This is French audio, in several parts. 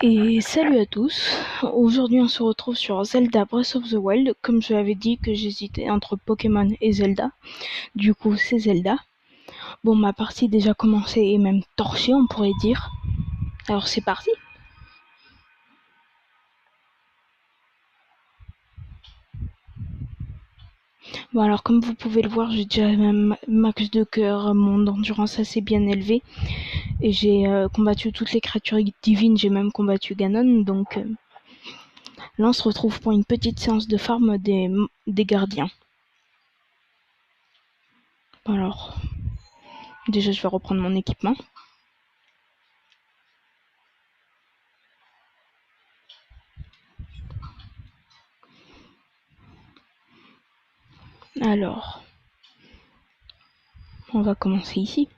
Et salut à tous, aujourd'hui on se retrouve sur Zelda Breath of the Wild. Comme je l'avais dit que j'hésitais entre Pokémon et Zelda, du coup c'est Zelda. Bon, ma partie est déjà commencée et même torchée on pourrait dire, alors c'est parti. Bon, alors comme vous pouvez le voir, j'ai déjà un max de cœur, mon endurance assez bien élevée, et j'ai combattu toutes les créatures divines, j'ai même combattu Ganon, donc là on se retrouve pour une petite séance de farm des gardiens. Alors, déjà je vais reprendre mon équipement. Alors, on va commencer ici.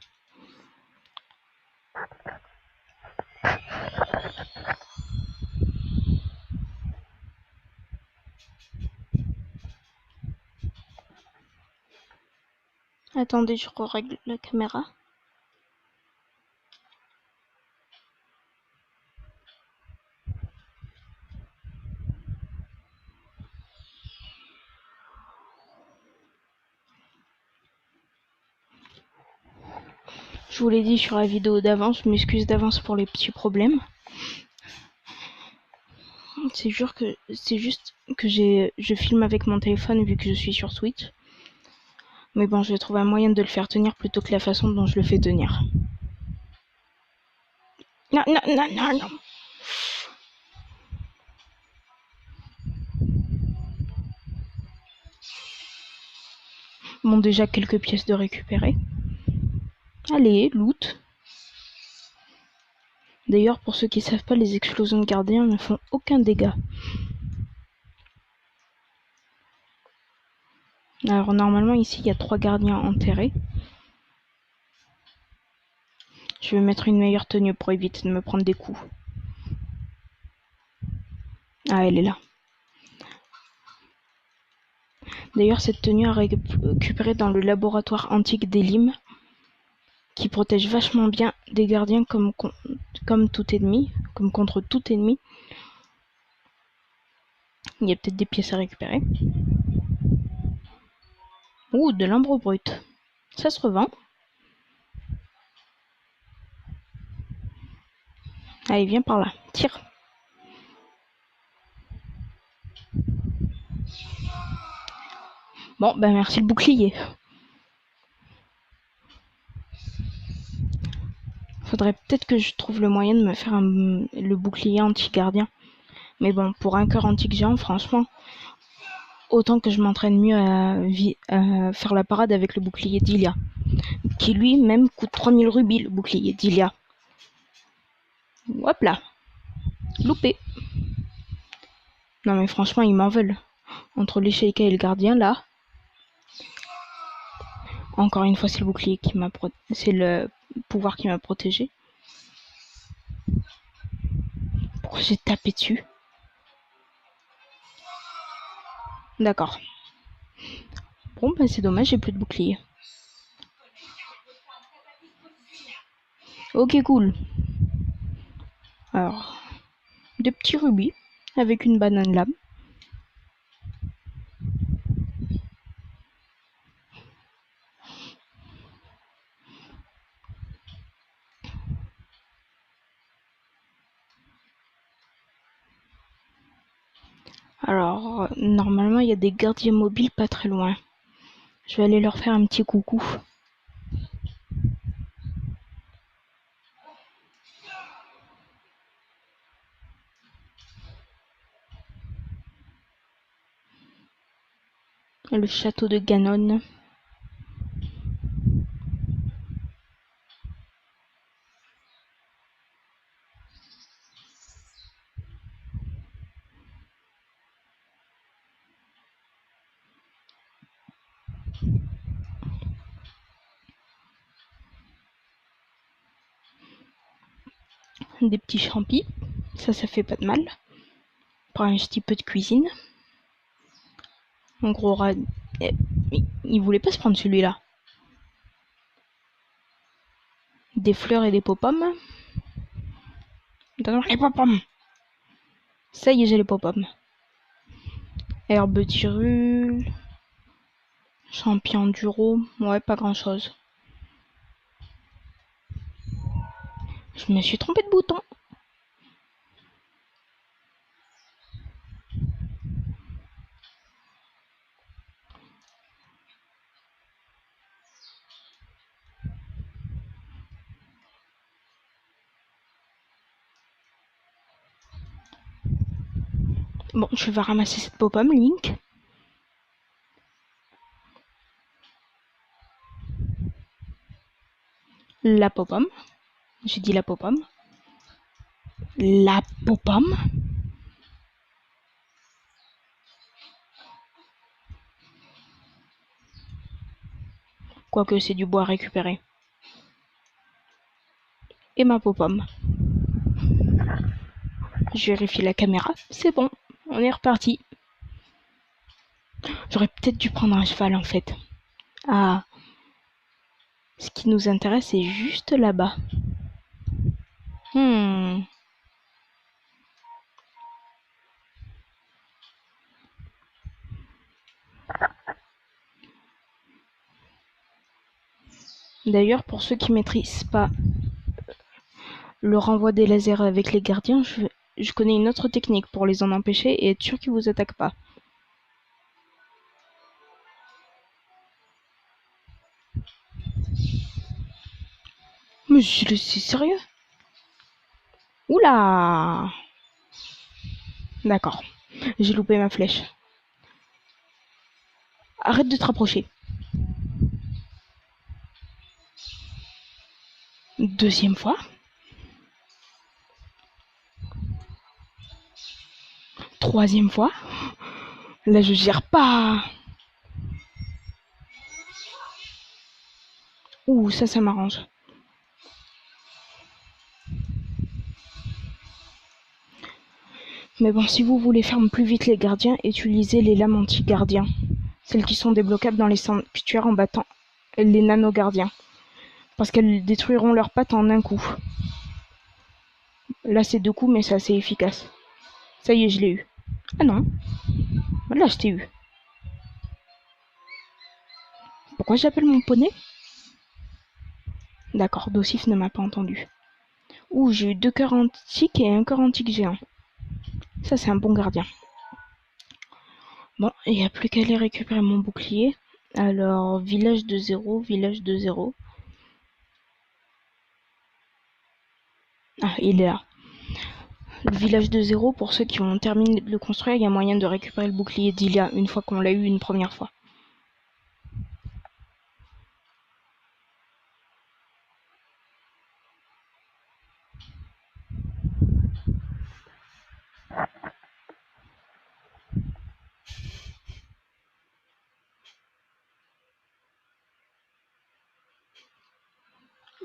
Attendez, je règle la caméra. Je vous l'ai dit sur la vidéo d'avance, je m'excuse d'avance pour les petits problèmes. C'est juste que je filme avec mon téléphone vu que je suis sur Switch. Mais bon, je vais trouver un moyen de le faire tenir plutôt que la façon dont je le fais tenir. Non, non, non, non, non. Bon, déjà quelques pièces de récupérer. Allez, loot. D'ailleurs, pour ceux qui ne savent pas, les explosions de gardiens ne font aucun dégât. Alors normalement ici il y a 3 gardiens enterrés. Je vais mettre une meilleure tenue pour éviter de me prendre des coups. Ah, elle est là. D'ailleurs, cette tenue a récupéré dans le laboratoire antique d'Elim, qui protège vachement bien des gardiens comme tout ennemi, comme contre tout ennemi. Il y a peut-être des pièces à récupérer. Ouh, de l'ambre brut. Ça se revend. Allez, viens par là. Tire. Bon, ben merci le bouclier. Faudrait peut-être que je trouve le moyen de me faire le bouclier anti-gardien. Mais bon, pour un cœur antique géant, franchement, autant que je m'entraîne mieux à faire la parade avec le bouclier d'Ilia. Qui lui-même coûte 3000 rubis, le bouclier d'Ilia. Hop là. Loupé. Non mais franchement, ils m'en veulent. Entre les Sheikah et le gardien, là. Encore une fois, c'est le bouclier qui m'a c'est le pouvoir qui m'a protégé. Pourquoi j'ai tapé dessus? D'accord. Bon, ben c'est dommage, j'ai plus de bouclier. Ok, cool. Alors, des petits rubis avec une banane lame. Alors, normalement, il y a des gardiens mobiles pas très loin. Je vais aller leur faire un petit coucou. Le château de Ganon. Des petits champis. Ça fait pas de mal. Pour un petit peu de cuisine. En gros, il voulait pas se prendre celui-là. Des fleurs et des pots-pommes. Donne-moi les pop-pommes. Ça y est, j'ai les pop-pommes. Herbe tirule. Champion du Rhône. Ouais, pas grand-chose. Je me suis trompé de bouton. Bon, je vais ramasser cette pop-pomme, Link. La pop-pomme. J'ai dit la pop-pomme. La pop-pomme. Quoique c'est du bois à récupérer. Et ma pop-pomme. Je vérifie la caméra. C'est bon. On est reparti. J'aurais peut-être dû prendre un cheval en fait. Ah. Ce qui nous intéresse, c'est juste là-bas. D'ailleurs, pour ceux qui maîtrisent pas le renvoi des lasers avec les gardiens, je connais une autre technique pour les en empêcher et être sûr qu'ils vous attaquent pas. Mais c'est sérieux? Oula! D'accord. J'ai loupé ma flèche. Arrête de te rapprocher. Deuxième fois. Troisième fois. Là, je gère pas. Ouh, ça m'arrange. Mais bon, si vous voulez faire plus vite les gardiens, utilisez les lames anti-gardiens. Celles qui sont débloquables dans les sanctuaires en battant les nano-gardiens. Parce qu'elles détruiront leurs pattes en un coup. Là, c'est 2 coups, mais c'est assez efficace. Ça y est, je l'ai eu. Ah non. Là, je t'ai eu. Pourquoi j'appelle mon poney? D'accord, Docif ne m'a pas entendu. Ouh, j'ai eu 2 cœurs antiques et un cœur antique géant. Ça, c'est un bon gardien. Bon, il n'y a plus qu'à aller récupérer mon bouclier. Alors, village de 0, village de 0. Ah, il est là. Le village de 0, pour ceux qui ont terminé de le construire, il y a moyen de récupérer le bouclier d'Ilia une fois qu'on l'a eu une première fois.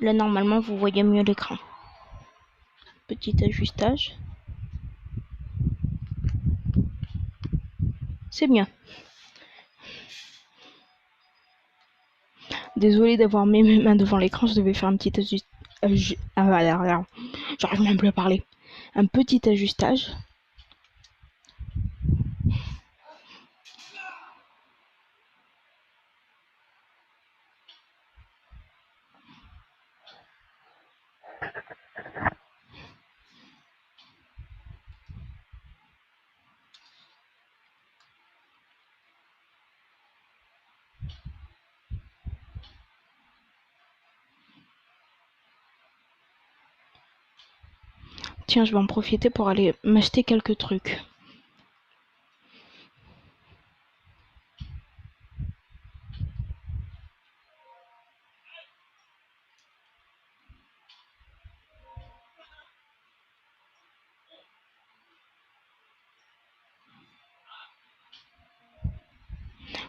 Là, normalement, vous voyez mieux l'écran. Petit ajustage. C'est bien. Désolée d'avoir mis mes mains devant l'écran, je devais faire un petit ajustage. J'arrive même plus à parler. Un petit ajustage. Tiens, je vais en profiter pour aller m'acheter quelques trucs.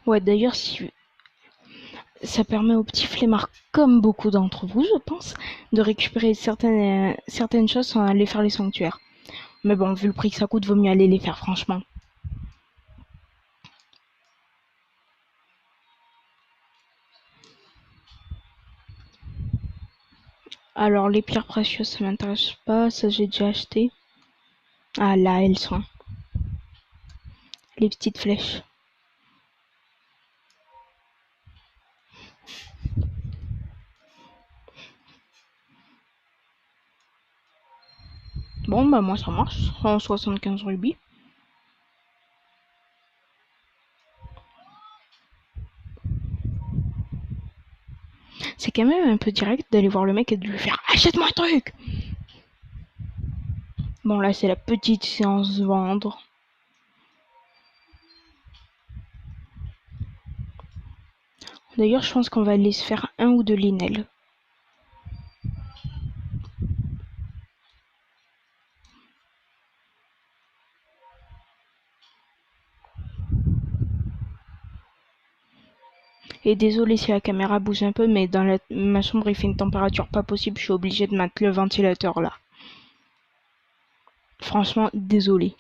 Ouais, d'ailleurs, si ça permet aux petits flemmards, comme beaucoup d'entre vous, je pense, de récupérer certaines choses sans aller faire les sanctuaires. Mais bon, vu le prix que ça coûte, vaut mieux aller les faire, franchement. Alors, les pierres précieuses, ça m'intéresse pas. Ça, j'ai déjà acheté. Ah, là, elles sont. Les petites flèches. Bon, bah, moi, ça marche. 175 rubis. C'est quand même un peu direct d'aller voir le mec et de lui faire achète-moi un truc. Bon, là, c'est la petite séance vendre. D'ailleurs, je pense qu'on va aller se faire un ou deux linelles. Et désolé si la caméra bouge un peu, mais dans ma chambre, il fait une température pas possible. Je suis obligée de mettre le ventilateur là. Franchement, désolé.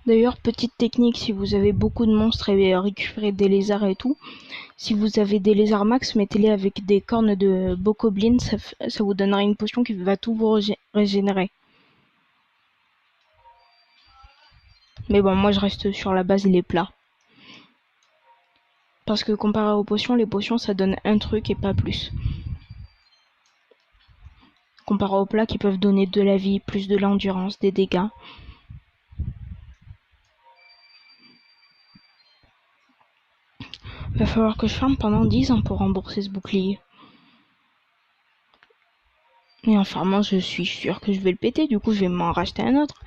D'ailleurs, petite technique, si vous avez beaucoup de monstres et récupérer des lézards et tout, si vous avez des lézards max, mettez-les avec des cornes de bokoblin, ça vous donnera une potion qui va tout vous régénérer. Mais bon, moi je reste sur la base les plats. Parce que comparé aux potions, les potions ça donne un truc et pas plus. Comparé aux plats qui peuvent donner de la vie, plus de l'endurance, des dégâts. Va falloir que je farme pendant 10 ans pour rembourser ce bouclier. Et en farmant, je suis sûre que je vais le péter, du coup je vais m'en racheter un autre.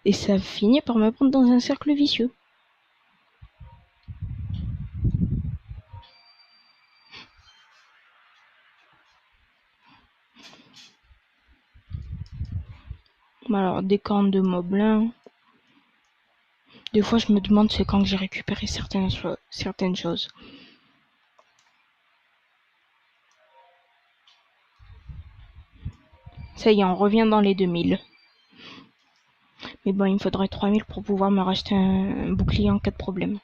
Et ça finit par me prendre dans un cercle vicieux. Alors, des cornes de moblin. Des fois, je me demande c'est quand que j'ai récupéré certaines choses. Ça y est, on revient dans les 2000. Mais bon, il me faudrait 3000 pour pouvoir me racheter un bouclier en cas de problème.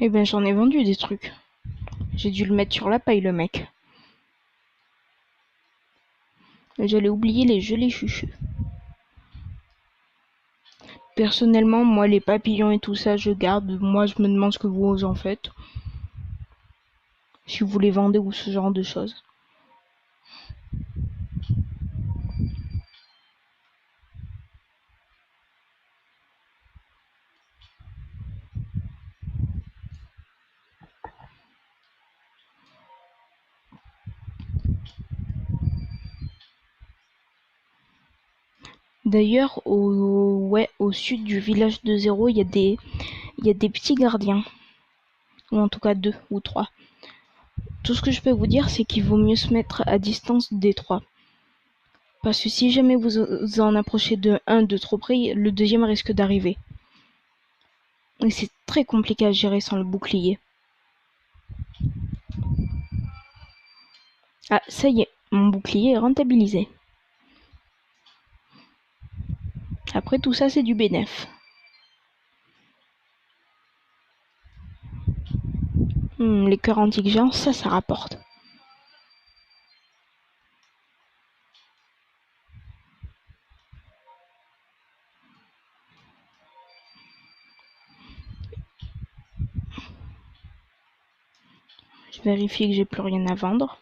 Eh ben, j'en ai vendu des trucs. J'ai dû le mettre sur la paille, le mec. J'allais oublier les gelées chuchus. Personnellement, moi, les papillons et tout ça, je garde. Moi, je me demande ce que vous en faites. Si vous les vendez ou ce genre de choses. D'ailleurs, au sud du village de Zéro, il y a des petits gardiens. Ou en tout cas 2 ou 3. Tout ce que je peux vous dire, c'est qu'il vaut mieux se mettre à distance des 3. Parce que si jamais vous en approchez de un de trop près, le deuxième risque d'arriver. Et c'est très compliqué à gérer sans le bouclier. Ah, ça y est, mon bouclier est rentabilisé. Après tout ça, c'est du bénéf. Les cœurs antiques géants, ça rapporte. Je vérifie que j'ai plus rien à vendre.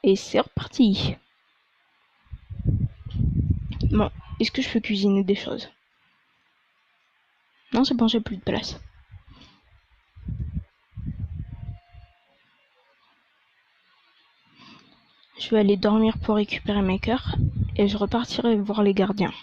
Et c'est reparti. Bon, est-ce que je peux cuisiner des choses? Non, c'est bon, j'ai plus de place. Je vais aller dormir pour récupérer mes cœurs et je repartirai voir les gardiens.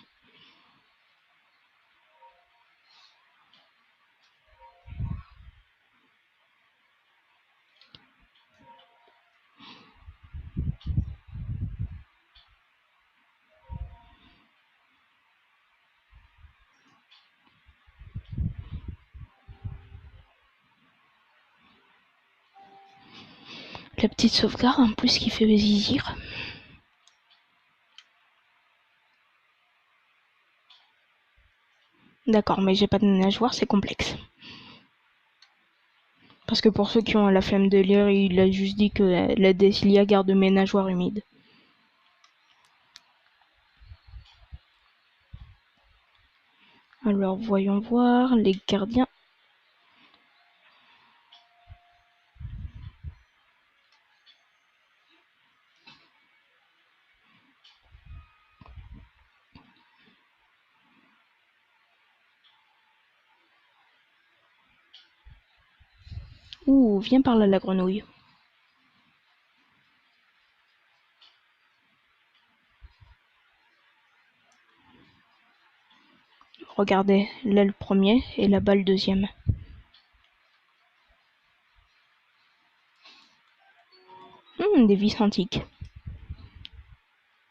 La petite sauvegarde en plus qui fait zizir. D'accord, mais j'ai pas de nageoire, c'est complexe. Parce que pour ceux qui ont la flemme de lire, il a juste dit que la Desilia garde mes nageoires humides. Alors voyons voir les gardiens. Ouh, viens par là la grenouille. Regardez, là le premier et là-bas le deuxième. Des vis antiques.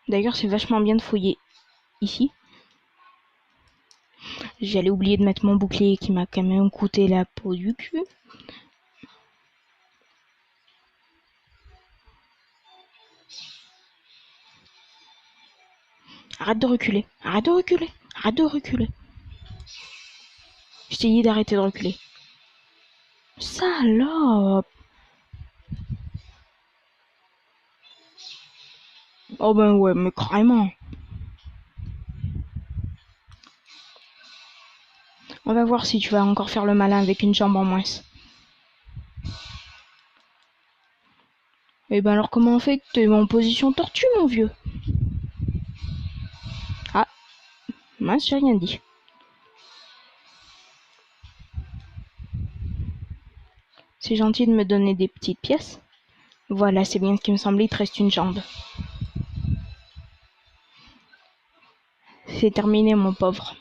D'ailleurs, c'est vachement bien de fouiller ici. J'allais oublier de mettre mon bouclier qui m'a quand même coûté la peau du cul. Arrête de reculer, arrête de reculer, arrête de reculer. Je t'ai dit d'arrêter de reculer. Salope! Oh ben ouais, mais carrément. On va voir si tu vas encore faire le malin avec une jambe en moins. Eh ben alors comment on fait que t'es en position tortue, mon vieux? Ah, mince, j'ai rien dit. C'est gentil de me donner des petites pièces. Voilà, c'est bien ce qui me semblait, il te reste une jambe. C'est terminé, mon pauvre.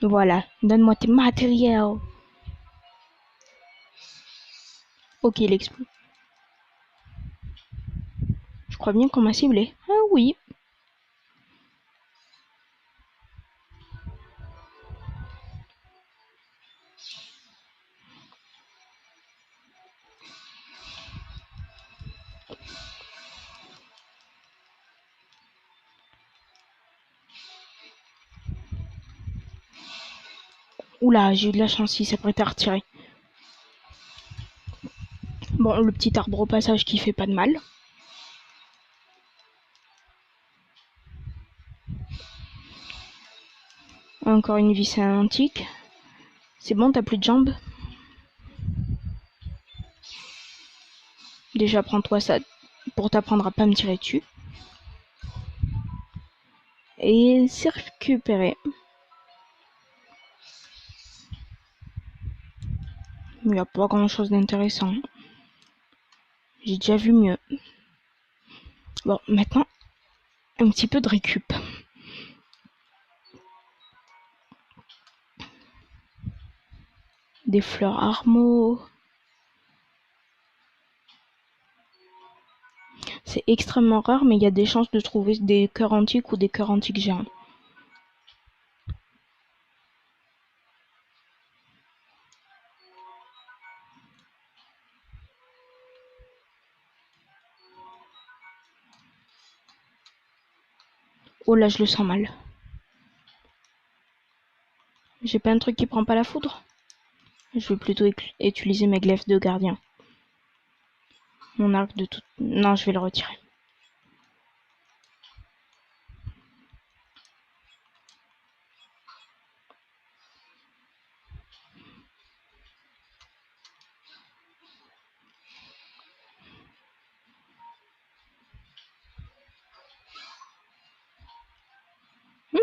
Voilà, donne-moi tes matériels. Ok, il explose. Je crois bien qu'on m'a ciblé. Ah oui. Oula, j'ai eu de la chance, il s'apprête à retirer. Bon, le petit arbre au passage qui fait pas de mal. Encore une vis antique. C'est bon, t'as plus de jambes? Déjà, prends-toi ça pour t'apprendre à pas me tirer dessus. Et c'est récupéré. Il n'y a pas grand-chose d'intéressant. J'ai déjà vu mieux. Bon, maintenant, un petit peu de récup. Des fleurs armo. C'est extrêmement rare, mais il y a des chances de trouver des cœurs antiques ou des cœurs antiques géants. Oh là, je le sens mal. J'ai pas un truc qui prend pas la foudre? Je vais plutôt utiliser mes glaives de gardien. Mon arc de tout... Non, je vais le retirer.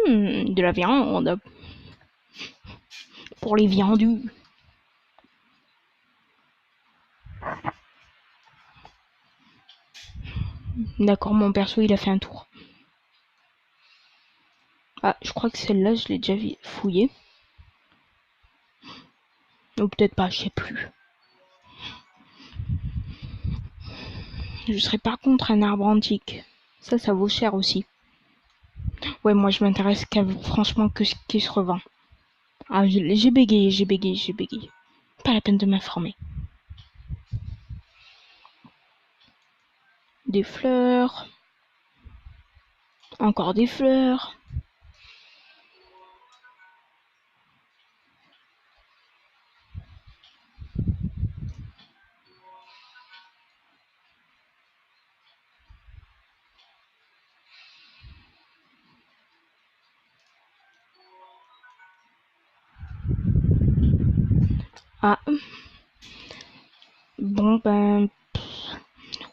De la viande. Pour les viandus. D'accord, mon perso, il a fait un tour. Ah, je crois que celle-là, je l'ai déjà fouillée. Ou peut-être pas, je sais plus. Je serais par contre un arbre antique. Ça vaut cher aussi. Ouais, moi, je m'intéresse franchement que ce qui se revend. Ah, j'ai bégayé. Pas la peine de m'informer. Des fleurs. Encore des fleurs. Ah. Bon, ben...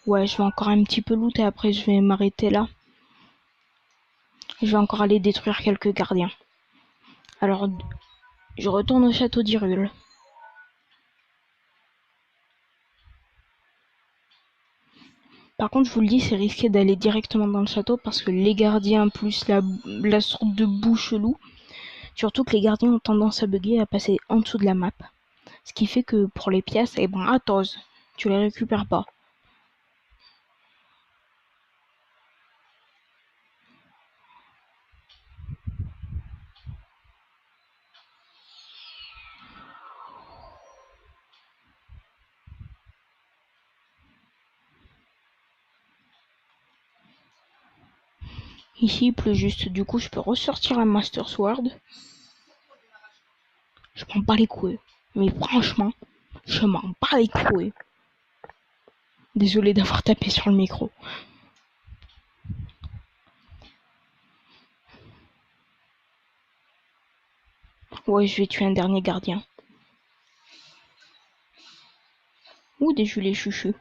Ouais, je vais encore un petit peu looter, après je vais m'arrêter là. Je vais encore aller détruire quelques gardiens. Alors, je retourne au château d'Hyrule. Par contre, je vous le dis, c'est risqué d'aller directement dans le château parce que les gardiens plus la sorte de boue chelou, surtout que les gardiens ont tendance à bugger, à passer en dessous de la map. Ce qui fait que pour les pièces, eh ben, attends, tu les récupères pas. Ici, il pleut juste, du coup, je peux ressortir un Master Sword. Je m'en bats les couilles. Mais franchement, je m'en bats les couilles. Désolé d'avoir tapé sur le micro. Ouais, je vais tuer un dernier gardien. Ou des gelées chuchus.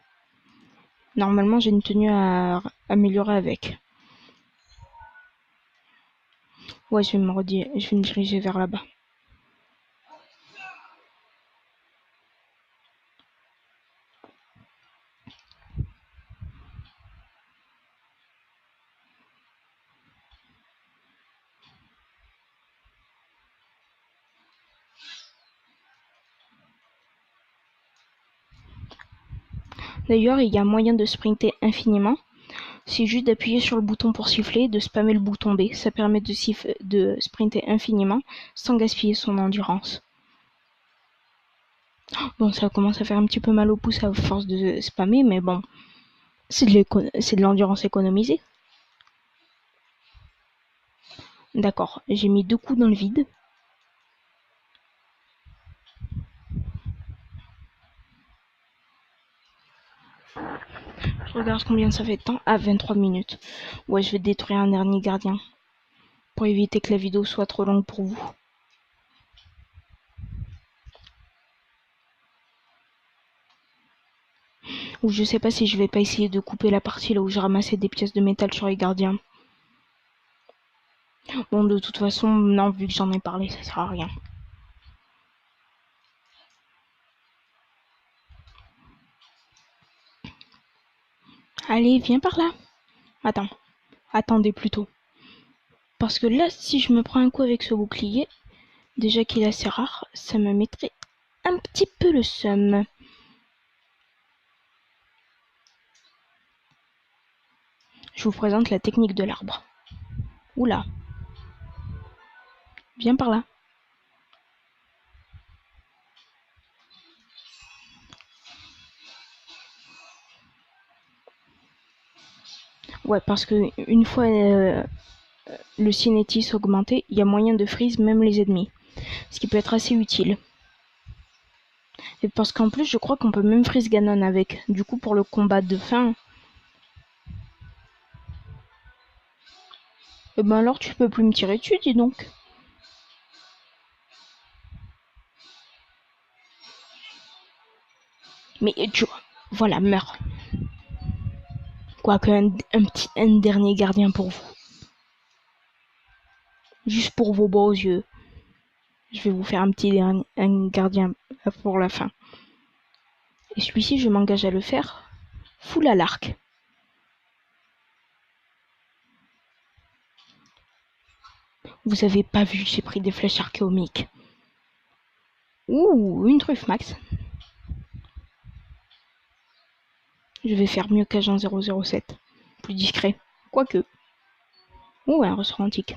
Normalement, j'ai une tenue à améliorer avec. Ouais, je vais me diriger vers là-bas. D'ailleurs, il y a moyen de sprinter infiniment. C'est juste d'appuyer sur le bouton pour siffler et de spammer le bouton B. Ça permet de sprinter infiniment sans gaspiller son endurance. Bon, ça commence à faire un petit peu mal au pouce à force de spammer, mais bon, c'est de l'endurance économisée. D'accord, j'ai mis 2 coups dans le vide. Je regarde combien ça fait de temps. Ah, 23 minutes. Ouais, je vais détruire un dernier gardien. Pour éviter que la vidéo soit trop longue pour vous. Ou je sais pas si je vais pas essayer de couper la partie là où j'ai ramassé des pièces de métal sur les gardiens. Bon, de toute façon, non, vu que j'en ai parlé, ça sert à rien. Allez, viens par là. Attendez plutôt. Parce que là, si je me prends un coup avec ce bouclier, déjà qu'il est assez rare, ça me mettrait un petit peu le seum. Je vous présente la technique de l'arbre. Oula. Viens par là. Ouais, parce que une fois le cinétis augmenté, il y a moyen de freeze même les ennemis. Ce qui peut être assez utile. Et parce qu'en plus, je crois qu'on peut même freeze Ganon avec. Du coup, pour le combat de fin... Eh ben alors, tu peux plus me tirer dessus, dis donc. Mais tu vois, voilà, meurs. Quoique un dernier gardien pour vous. Juste pour vos beaux yeux. Je vais vous faire un gardien pour la fin. Et celui-ci, je m'engage à le faire full à l'arc. Vous avez pas vu, j'ai pris des flèches archéomiques. Ouh, une truffe max. Je vais faire mieux qu'Agent 007. Plus discret. Quoique. Ouh, un ressort antique.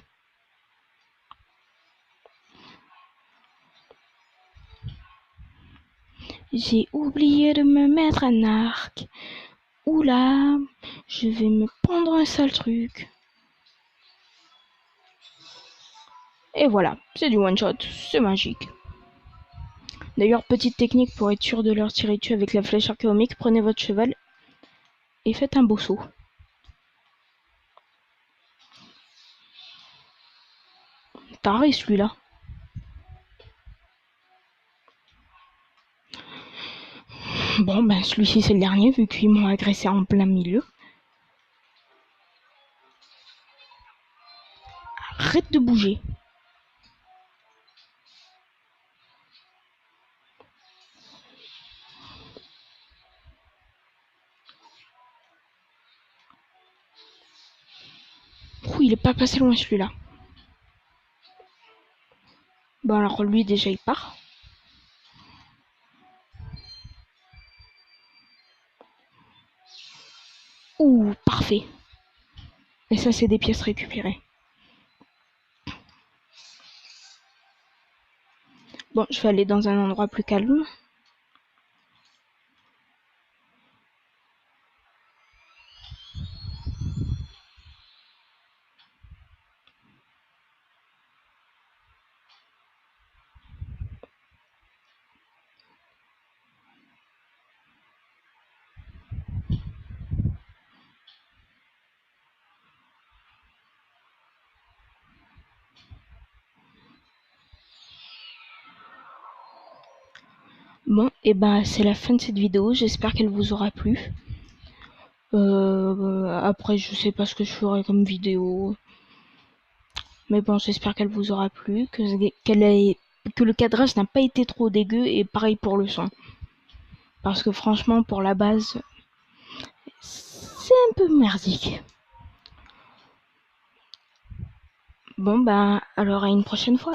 J'ai oublié de me mettre un arc. Oula, je vais me prendre un sale truc. Et voilà, c'est du one shot, c'est magique. D'ailleurs, petite technique pour être sûr de leur tirer dessus avec la flèche archéomique, prenez votre cheval et faites un beau saut. Taré celui-là. Bon, ben celui-ci c'est le dernier vu qu'ils m'ont agressé en plein milieu. Arrête de bouger. Ouh, il est pas passé loin celui-là. Bon alors lui déjà il part. Ouh, parfait. Et ça c'est des pièces récupérées. Bon, je vais aller dans un endroit plus calme. Bon, et ben c'est la fin de cette vidéo, j'espère qu'elle vous aura plu. Après je sais pas ce que je ferai comme vidéo. Mais bon, j'espère qu'elle vous aura plu, que le cadrage n'a pas été trop dégueu et pareil pour le son. Parce que franchement, pour la base, c'est un peu merdique. Bon, bah, alors à une prochaine fois.